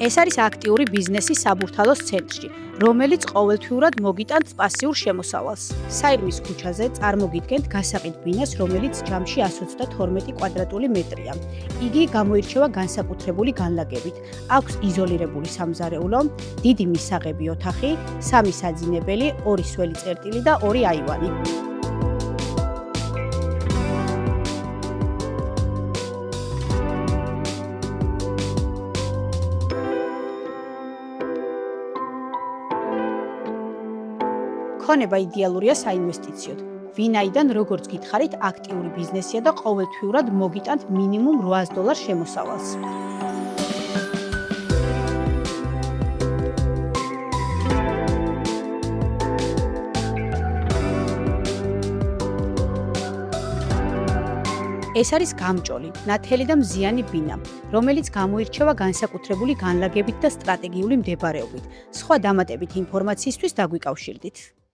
ეს არის აქტიური ბიზნესის საბურთალოს ცენტრი, რომელიც ყოველთვიურად მოგიტანთ პასიურ შემოსავალს. საირმის ქუჩაზე წარმოგიდგენთ გასაყიდ ბინას, რომელიც ჯამში 132 კვადრატული მეტრია. იგი გამოირჩევა განსაკუთრებული განლაგებით. აქვს იზოლირებული სამზარეულო, დიდი მისაღები ოთახი, 3 საძინებელი, 2 სველი წერტილი და 2 აივანი. ქონება იდეალურია საინვესტიციოდ. ვინაიდან როგორც გითხარით, აქტიური ბიზნესია და ყოველთვიურად მოგიტანთ მინიმუმ $800 შემოსავალს. ეს არის გამჭოლი, ნათელი და მზიანი ბინა, რომელიც გამოირჩევა განსაკუთრებული განლაგებით და სტრატეგიული მდებარეობით. სხვა დამატებით ინფორმაციისთვის დაგვიკავშირდით.